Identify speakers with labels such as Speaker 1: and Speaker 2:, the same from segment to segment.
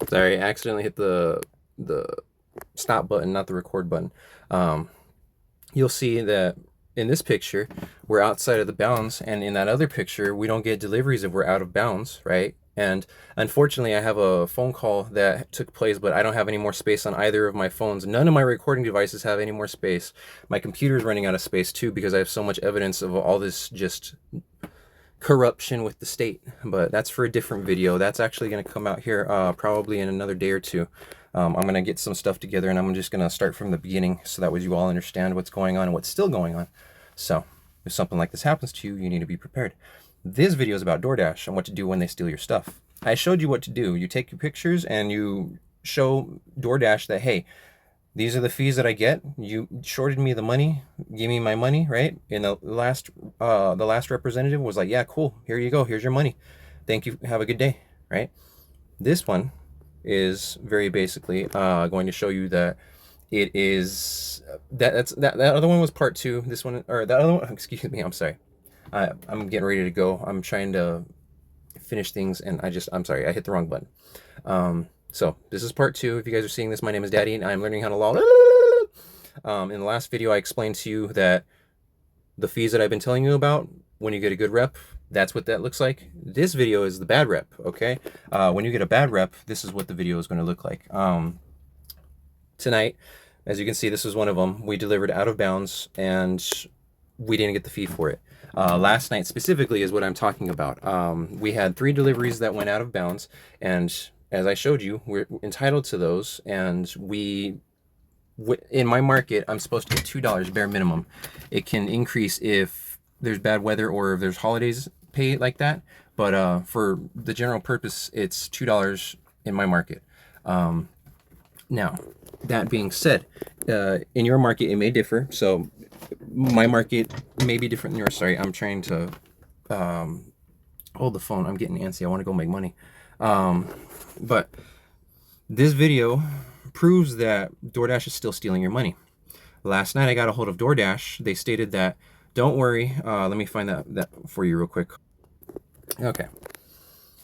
Speaker 1: Sorry, I accidentally hit the stop button, not the record button. Um, you'll see that in this picture, we're outside of the bounds, and in that other picture, we don't get deliveries if we're out of bounds, right? And unfortunately, I have a phone call that took place, but I don't have any more space on either of my phones. None of my recording devices have any more space. My computer's running out of space too because I have so much evidence of all this just corruption with the state. But that's for a different video. That's actually going to come out here probably in another day or two. I'm going to get some stuff together, and I'm just going to start from the beginning so that way you all understand what's going on and what's still going on. So if something like this happens to you, you need to be prepared. This video is about DoorDash and what to do when they steal your stuff. I showed you what to do. You take your pictures and you show DoorDash that, hey, these are the fees that I get. You shorted me the money, give me my money, right? And the last representative was like, yeah, cool, here you go, here's your money, thank you, have a good day, right? This one is very basically going to show you that it is that other one was part two. This one, or that other one, excuse me, I'm sorry. I'm getting ready to go. I'm trying to finish things, and I'm sorry, I hit the wrong button. So this is part two. If you guys are seeing this, my name is Daddy, and I'm learning how to law. In the last video, I explained to you that the fees that I've been telling you about, when you get a good rep, that's what that looks like. This video is the bad rep, okay? When you get a bad rep, this is what the video is going to look like. Tonight, as you can see, this is one of them. We delivered out of bounds, and we didn't get the fee for it. Last night specifically is what I'm talking about. We had 3 deliveries that went out of bounds, and as I showed you, we're entitled to those, and in my market, I'm supposed to get $2 bare minimum. It can increase if there's bad weather or if there's holidays pay like that, but for the general purpose, it's $2 in my market. Now, that being said, in your market, it may differ. So my market may be different than yours. Sorry, I'm trying to hold the phone. I'm getting antsy. I want to go make money. But this video proves that DoorDash is still stealing your money. Last night I got a hold of DoorDash. They stated that, don't worry, let me find that for you real quick. Okay.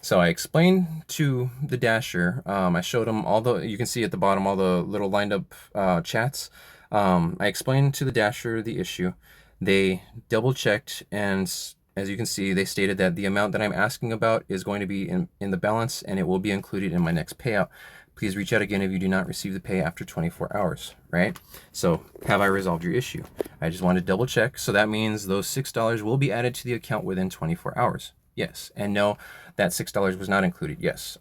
Speaker 1: So I explained to the Dasher, I showed him you can see at the bottom all the little lined up chats. I explained to the Dasher the issue. They double checked, and as you can see, they stated that the amount that I'm asking about is going to be in the balance, and it will be included in my next payout. Please reach out again if you do not receive the pay after 24 hours, right? So have I resolved your issue? I just wanted to double check. So that means those $6 will be added to the account within 24 hours. Yes. And no, that $6 was not included. Yes.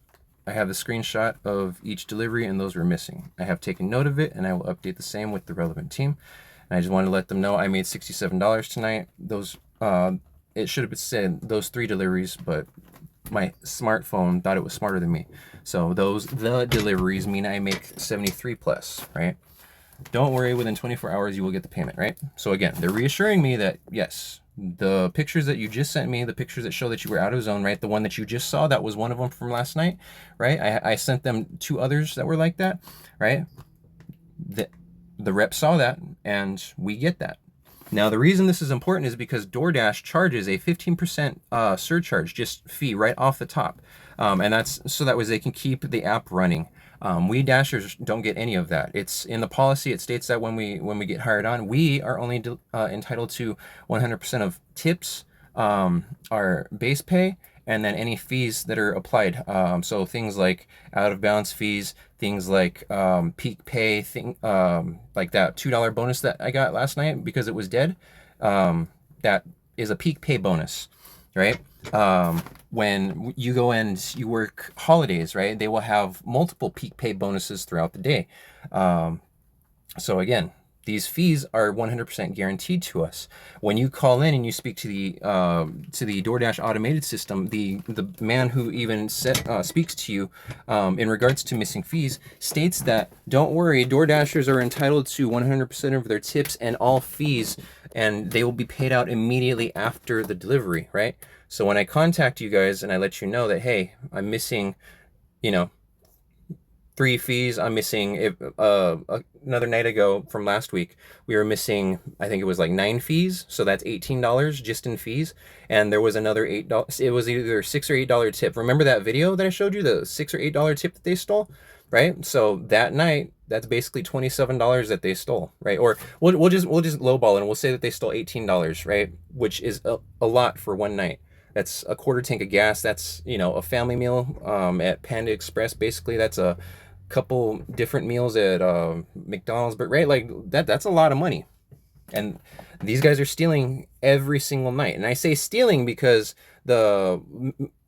Speaker 1: I have the screenshot of each delivery, and those were missing. I have taken note of it, and I will update the same with the relevant team. And I just wanted to let them know I made $67 tonight. It should have said those 3 deliveries, but my smartphone thought it was smarter than me. So the deliveries mean I make 73 plus, right? Don't worry, within 24 hours you will get the payment, right? So again, they're reassuring me that yes, the pictures that you just sent me, the pictures that show that you were out of zone, right? The one that you just saw, that was one of them from last night, right? I sent them 2 others that were like that, right? The rep saw that, and we get that. Now, the reason this is important is because DoorDash charges a 15% surcharge, just fee right off the top. And that's so that way they can keep the app running. We Dashers don't get any of that. It's in the policy. It states that when we get hired on, we are only entitled to 100% of tips, our base pay, and then any fees that are applied. So things like out of bounds fees, things like peak pay, like that $2 bonus that I got last night because it was dead. That is a peak pay bonus, right? When you go and you work holidays, right, they will have multiple peak pay bonuses throughout the day. So again, these fees are 100% guaranteed to us. When you call in and you speak to the DoorDash automated system, the man who even speaks to you in regards to missing fees states that, don't worry, DoorDashers are entitled to 100% of their tips and all fees, and they will be paid out immediately after the delivery, right? So when I contact you guys and I let you know that, hey, I'm missing, you know, 3 fees. I'm missing another night ago from last week, we were missing, I think it was like 9 fees, so that's $18 just in fees. And there was another $8. It was either $6 or $8 tip. Remember that video that I showed you, the $6 or $8 tip that they stole, right? So that night, that's basically $27 that they stole, right? Or we'll just lowball and we'll say that they stole $18, right? Which is a lot for one night. That's a quarter tank of gas. That's, you know, a family meal at Panda Express. Basically, that's a couple different meals at McDonald's, but right, like that's a lot of money. And these guys are stealing every single night. And I say stealing because the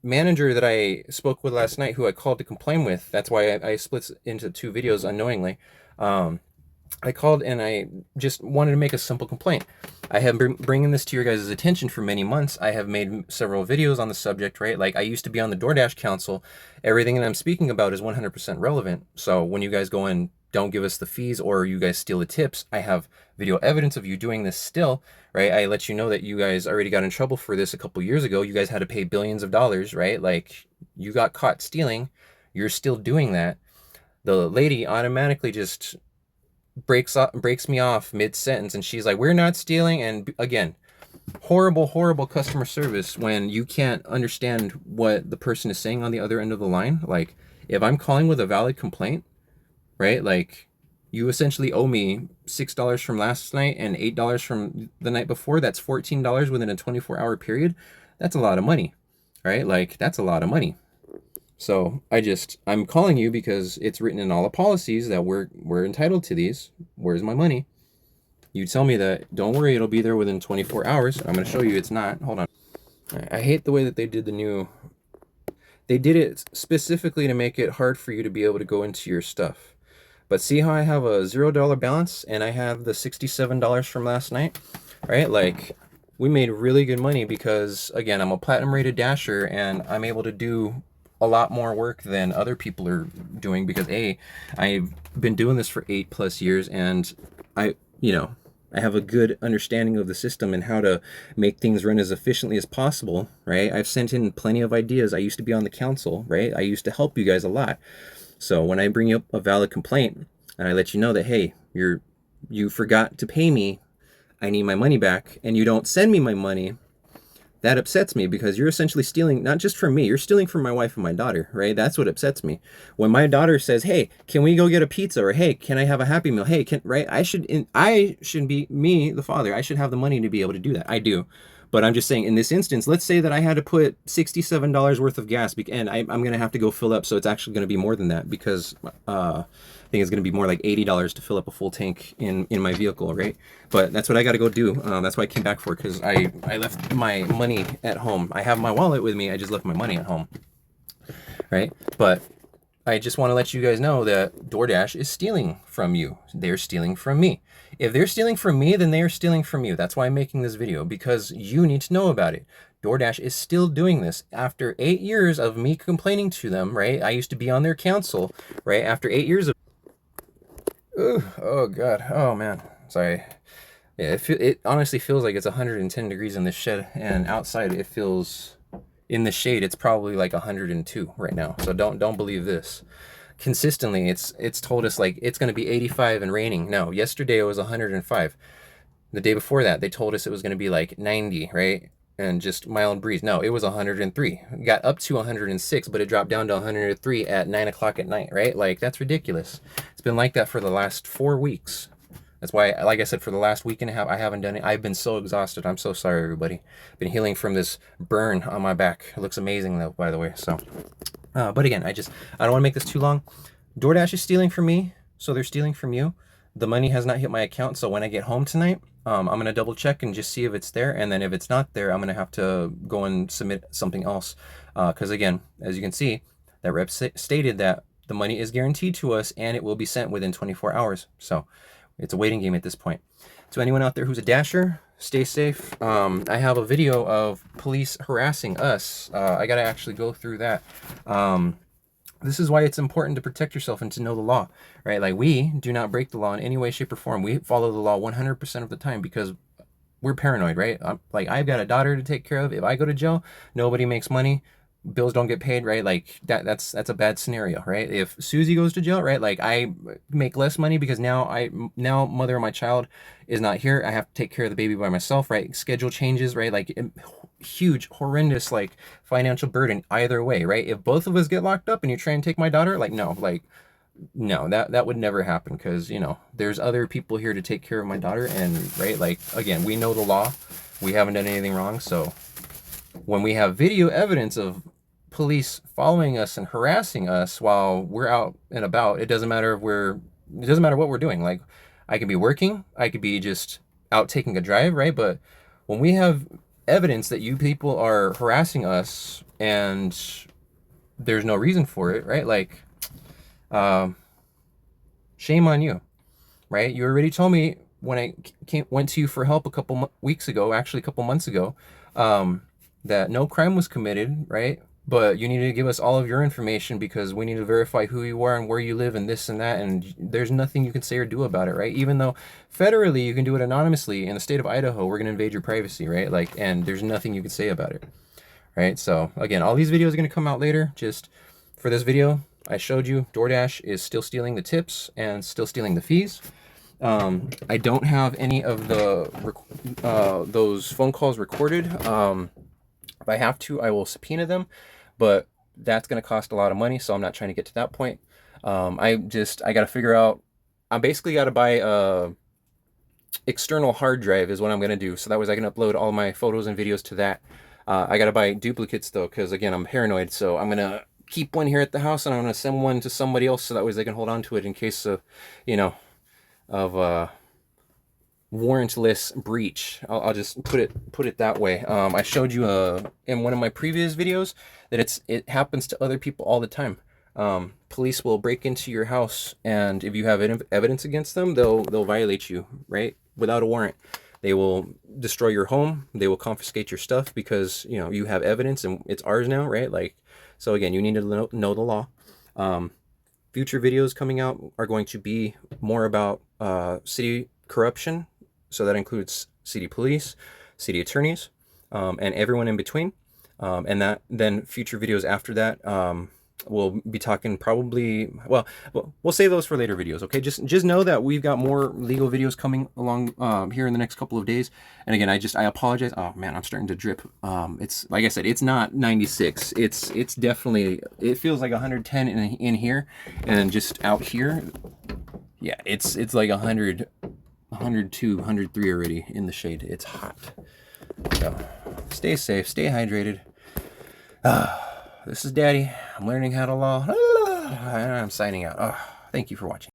Speaker 1: manager that I spoke with last night, who I called to complain with, that's why I split into 2 videos unknowingly. I called and I just wanted to make a simple complaint. I have been bringing this to your guys' attention for many months. I have made several videos on the subject, right? Like, I used to be on the Doordash Council. Everything that I'm speaking about is 100% relevant. So when you guys go and don't give us the fees, or you guys steal the tips, I have video evidence of you doing this still, right? I let you know that you guys already got in trouble for this a couple years ago. You guys had to pay billions of dollars, right? Like, you got caught stealing. You're still doing that. The lady automatically just breaks me off mid-sentence, and she's like, we're not stealing. And again, horrible customer service when you can't understand what the person is saying on the other end of the line. Like, if I'm calling with a valid complaint, right, like, you essentially owe me $6 from last night and $8 from the night before. That's $14 within a 24-hour period. That's a lot of money, right? Like, that's a lot of money. So I'm calling you because it's written in all the policies that we're entitled to these. Where's my money? You tell me that, don't worry, it'll be there within 24 hours. I'm going to show you it's not. Hold on. I hate the way that they did they did it specifically to make it hard for you to be able to go into your stuff. But see how I have a $0 balance and I have the $67 from last night, right? Like, we made really good money because, again, I'm a platinum rated dasher and I'm able to do a lot more work than other people are doing because I've been doing this for 8+ years, and I have a good understanding of the system and how to make things run as efficiently as possible, right? I've sent in plenty of ideas. I used to be on the council, right? I used to help you guys a lot. So when I bring you up a valid complaint and I let you know that, hey, you forgot to pay me, I need my money back, and you don't send me my money, that upsets me because you're essentially stealing, not just from me, you're stealing from my wife and my daughter, right? That's what upsets me. When my daughter says, hey, can we go get a pizza? Or, hey, can I have a Happy Meal? Hey, right? I should be, me, the father, I should have the money to be able to do that. I do. But I'm just saying, in this instance, let's say that I had to put $67 worth of gas, and I'm going to have to go fill up, so it's actually going to be more than that because I think it's going to be more like $80 to fill up a full tank in my vehicle, right? But that's what I got to go do. That's what I came back for, because I left my money at home. I have my wallet with me. I just left my money at home, right? But I just want to let you guys know that Doordash is stealing from you. They're stealing from me. If they're stealing from me, then they are stealing from you. That's why I'm making this video, because you need to know about it. Doordash is still doing this after 8 years of me complaining to them, right? I used to be on their council, right? After 8 years of... Ooh, oh, God. Oh, man. Sorry. Yeah, it honestly feels like it's 110 degrees in this shed, and outside it feels... In the shade, it's probably like 102 right now. So don't believe this. Consistently, it's told us like it's going to be 85 and raining. No, yesterday it was 105. The day before that, they told us it was going to be like 90, right? And just mild breeze. No, it was 103. It got up to 106, but it dropped down to 103 at 9 o'clock at night, right? Like, that's ridiculous. It's been like that for the last 4 weeks. That's why, like I said, for the last week and a half, I haven't done it. I've been so exhausted. I'm so sorry, everybody. Been healing from this burn on my back. It looks amazing, though, by the way. So, but again, I don't want to make this too long. Doordash is stealing from me, so they're stealing from you. The money has not hit my account, so when I get home tonight, I'm going to double check and just see if it's there. And then if it's not there, I'm going to have to go and submit something else. Because again, as you can see, that rep stated that the money is guaranteed to us and it will be sent within 24 hours. So it's a waiting game at this point. To anyone out there who's a dasher, stay safe. I have a video of police harassing us. I got to actually go through that. This is why it's important to protect yourself and to know the law, right? Like, we do not break the law in any way, shape, or form. We follow the law 100% of the time because we're paranoid, right? I've got a daughter to take care of. If I go to jail, nobody makes money. bills don't get paid, right? Like that's a bad scenario, right? If Susie goes to jail, right? Like I make less money because now mother of my child is not here. I have to take care of the baby by myself, right? Schedule changes, right? Like huge, horrendous, like financial burden either way, right? If both of us get locked up and you try and take my daughter, like no, like no, that would never happen because there's other people here to take care of my daughter, and right, like again, we know the law, we haven't done anything wrong, so when we have video evidence of police following us and harassing us while we're out and about, it doesn't matter it doesn't matter what we're doing. Like I could be working, I could be just out taking a drive, right? But when we have evidence that you people are harassing us and there's no reason for it, right? Like, shame on you, right? You already told me when I went to you for help a couple weeks ago, actually a couple months ago, that no crime was committed, right? But you need to give us all of your information because we need to verify who you are and where you live and this and that. And there's nothing you can say or do about it, right? Even though federally you can do it anonymously, in the state of Idaho, we're going to invade your privacy, right? Like, and there's nothing you can say about it, right? So again, all these videos are going to come out later. Just for this video, I showed you Doordash is still stealing the tips and still stealing the fees. I don't have any of the those phone calls recorded. If I have to, I will subpoena them, but that's going to cost a lot of money, so I'm not trying to get to that point. I got to figure out, I basically got to buy a external hard drive is what I'm going to do, so that way I can upload all my photos and videos to that. I got to buy duplicates though, because again, I'm paranoid, so I'm going to keep one here at the house and I'm going to send one to somebody else so that way they can hold on to it in case of, warrantless breach. I'll just put it that way. I showed you in one of my previous videos that it happens to other people all the time. Police will break into your house, and if you have evidence against them, they'll violate you, right? Without a warrant. They will destroy your home. They will confiscate your stuff because you have evidence and it's ours now, right? Like, so again, you need to know the law. Future videos coming out are going to be more about city corruption. So that includes city police, city attorneys, and everyone in between. And then future videos after that, we'll be talking probably, well, we'll save those for later videos, okay? Just know that we've got more legal videos coming along here in the next couple of days. And again, I apologize. Oh man, I'm starting to drip. It's like I said, it's not 96. It's definitely, it feels like 110 in here, and just out here, yeah, it's like 100. 102, 103 already in the shade. It's hot. So stay safe, stay hydrated. This is Daddy. I'm learning how to law. I'm signing out. Thank you for watching.